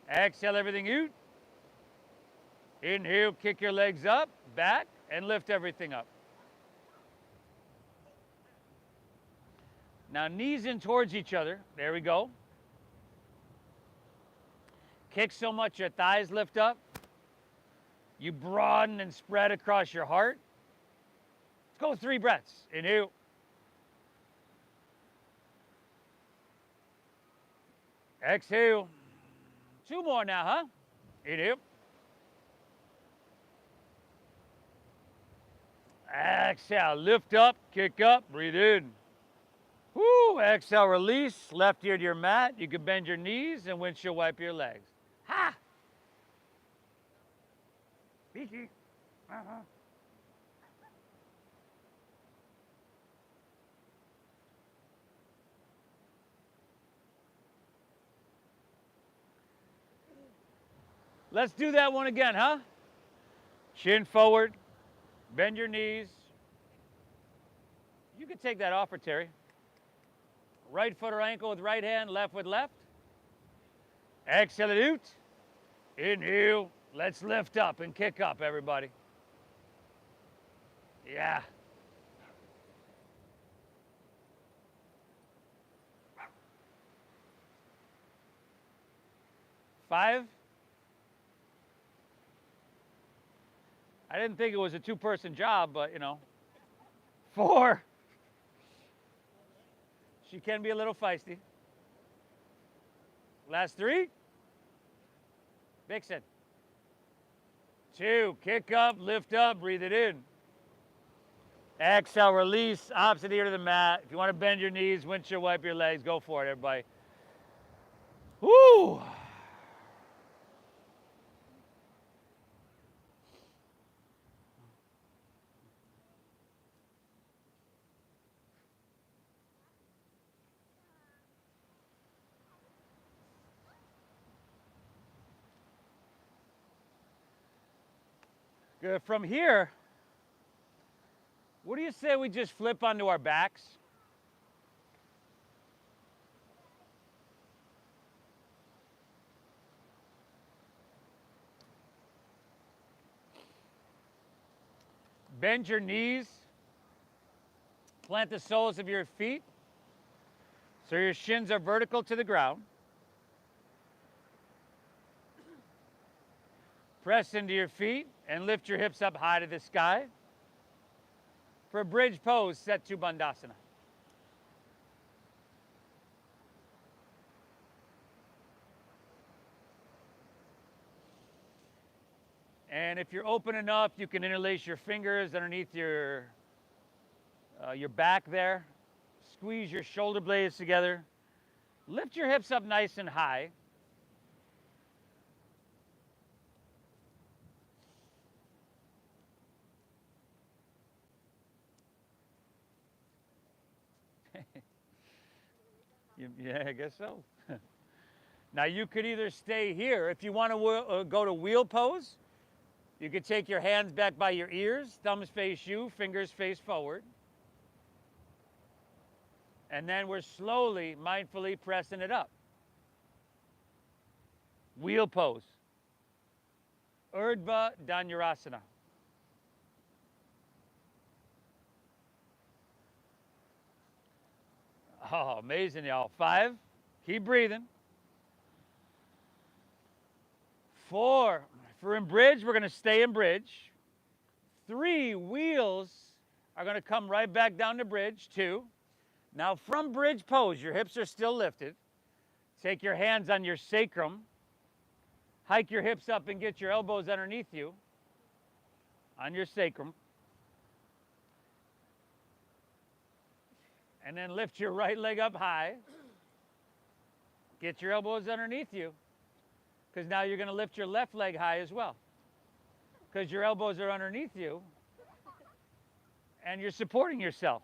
Exhale everything out. Inhale, kick your legs up, back, and lift everything up. Now knees in towards each other. There we go. Kick so much your thighs lift up. You broaden and spread across your heart. Go 3 breaths. Inhale. Exhale. 2 more now, huh? Inhale. Exhale. Lift up, kick up, breathe in. Woo! Exhale, release. Left ear to your mat. You can bend your knees and windshield wipe your legs. Ha! Beaky. Uh-huh. Let's do that one again, huh? Chin forward, bend your knees. You can take that off for Terry. Right foot or ankle with right hand, left with left. Exhale it out. Inhale. Let's lift up and kick up, everybody. Yeah. Five. I didn't think it was a two-person job, but, you know. Four. She can be a little feisty. Last three. Vixen. Two. Kick up, lift up, breathe it in. Exhale, release, opposite ear to the mat. If you want to bend your knees, windshield wipe your legs, go for it, everybody. Woo! Good. From here, what do you say we just flip onto our backs? Bend your knees. Plant the soles of your feet so your shins are vertical to the ground. Press into your feet and lift your hips up high to the sky. For a bridge pose, set to Bandhasana. And if you're open enough, you can interlace your fingers underneath your back there. Squeeze your shoulder blades together. Lift your hips up nice and high. Yeah, I guess so. Now you could either stay here. If you want to go to wheel pose, you could take your hands back by your ears, thumbs face you, fingers face forward. And then we're slowly, mindfully pressing it up. Wheel pose. Urdhva Dhanurasana. Oh, amazing, y'all. 5. Keep breathing. 4. If we're in bridge, we're going to stay in bridge. 3. Wheels are going to come right back down to bridge. 2. Now from bridge pose, your hips are still lifted. Take your hands on your sacrum. Hike your hips up and get your elbows underneath you on your sacrum. And then lift your right leg up high. Get your elbows underneath you, because now you're going to lift your left leg high as well, because your elbows are underneath you and you're supporting yourself.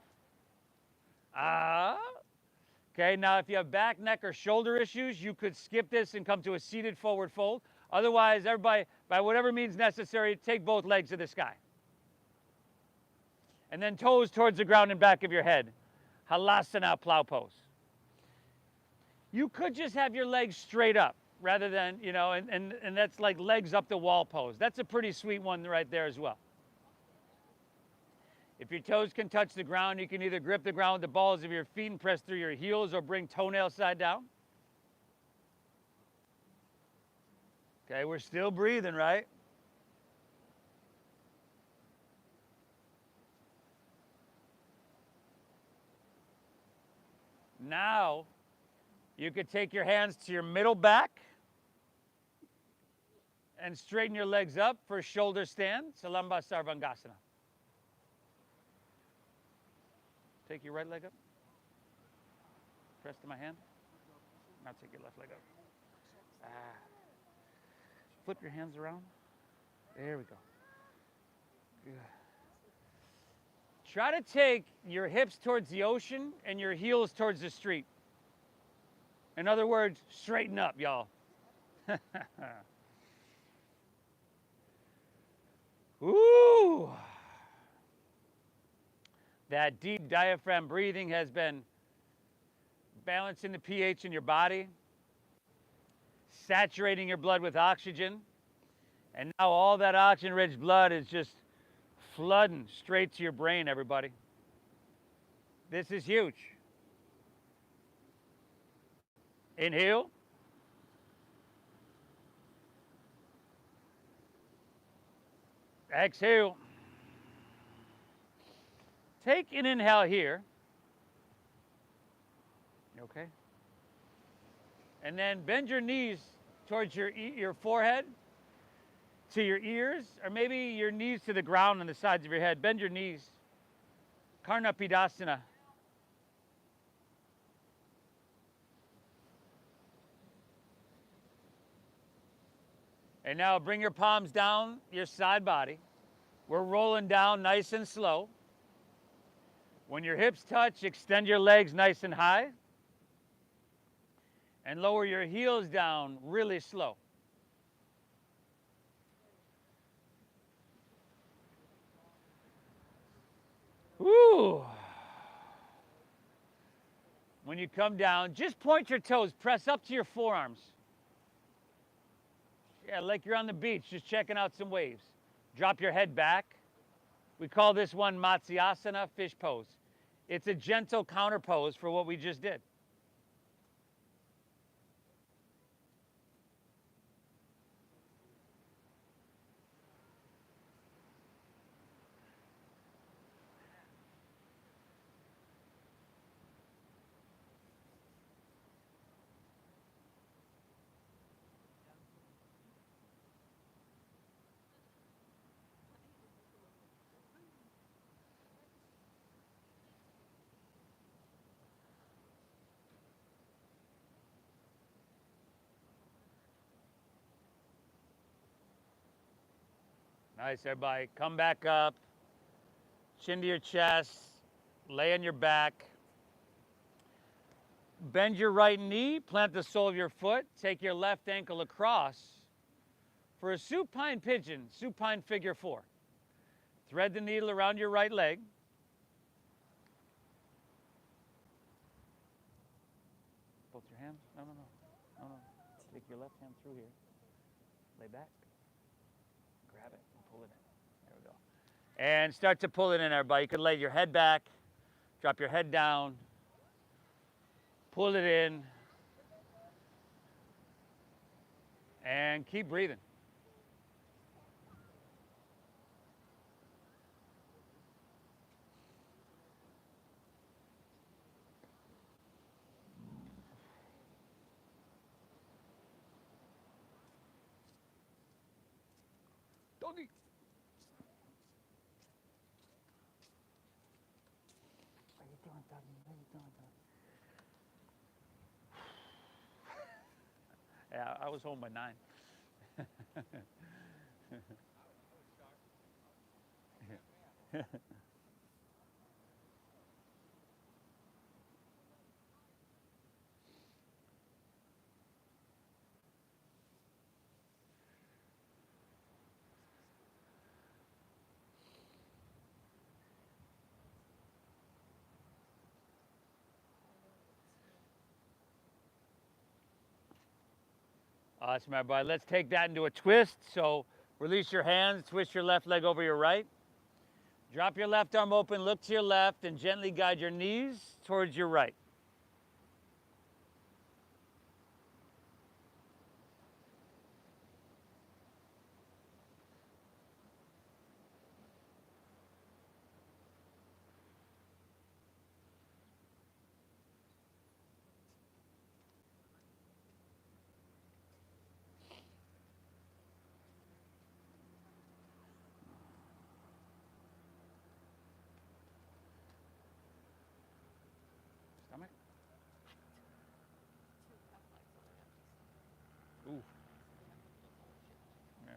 Okay, now if you have back, neck, or shoulder issues, you could skip this and come to a seated forward fold. Otherwise, everybody, by whatever means necessary, take both legs to the sky. And then toes towards the ground and back of your head. Halasana, plow pose. You could just have your legs straight up rather than, you know, and that's like legs up the wall pose. That's a pretty sweet one right there as well. If your toes can touch the ground, you can either grip the ground with the balls of your feet and press through your heels, or bring toenail side down. Okay, we're still breathing, right? Now, you could take your hands to your middle back and straighten your legs up for shoulder stand, Salamba Sarvangasana. Take your right leg up. Press to my hand. Now take your left leg up. Flip your hands around. There we go. Good. Try to take your hips towards the ocean and your heels towards the street. In other words, straighten up, y'all. Ooh. That deep diaphragm breathing has been balancing the pH in your body, saturating your blood with oxygen, and now all that oxygen-rich blood is just flooding straight to your brain, everybody. This is huge. Inhale. Exhale. Take an inhale here. Okay? And then bend your knees towards your forehead, to your ears, or maybe your knees to the ground on the sides of your head. Bend your knees. Karnapidasana. And now bring your palms down your side body. We're rolling down nice and slow. When your hips touch, extend your legs nice and high. And lower your heels down really slow. Woo! When you come down, just point your toes, press up to your forearms. Yeah, like you're on the beach, just checking out some waves. Drop your head back. We call this one Matsyasana, fish pose. It's a gentle counter pose for what we just did. Nice, everybody. Come back up. Chin to your chest. Lay on your back. Bend your right knee. Plant the sole of your foot. Take your left ankle across for a supine pigeon, supine figure 4. Thread the needle around your right leg. Both your hands? No. Take your left hand through here. Lay back. Grab it and pull it in. There we go. And start to pull it in, everybody. You can lay your head back, drop your head down, pull it in, and keep breathing. Doggy. What are you doing, doggy? What are you doing, doggy? Yeah, I was home by 9. Awesome, everybody. Let's take that into a twist. So release your hands, twist your left leg over your right. Drop your left arm open, look to your left, and gently guide your knees towards your right. Stomach. Ooh. Yeah.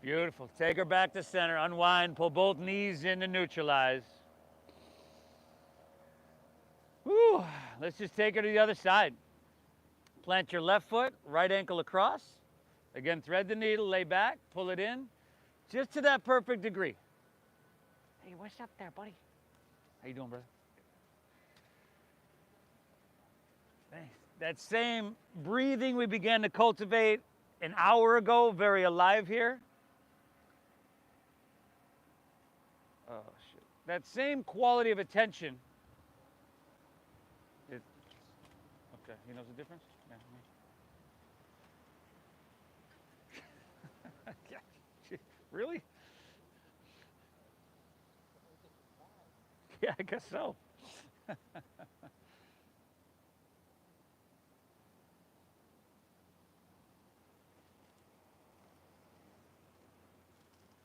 Beautiful. Take her back to center. Unwind. Pull both knees in to neutralize. Woo. Let's just take her to the other side. Plant your left foot, right ankle across. Again, thread the needle, lay back, pull it in, just to that perfect degree. Hey, what's up there, buddy? How you doing, brother? Thanks. That same breathing we began to cultivate an hour ago, very alive here. Oh, shit. That same quality of attention. Okay, he knows the difference? Yeah. Really? Yeah, I guess so.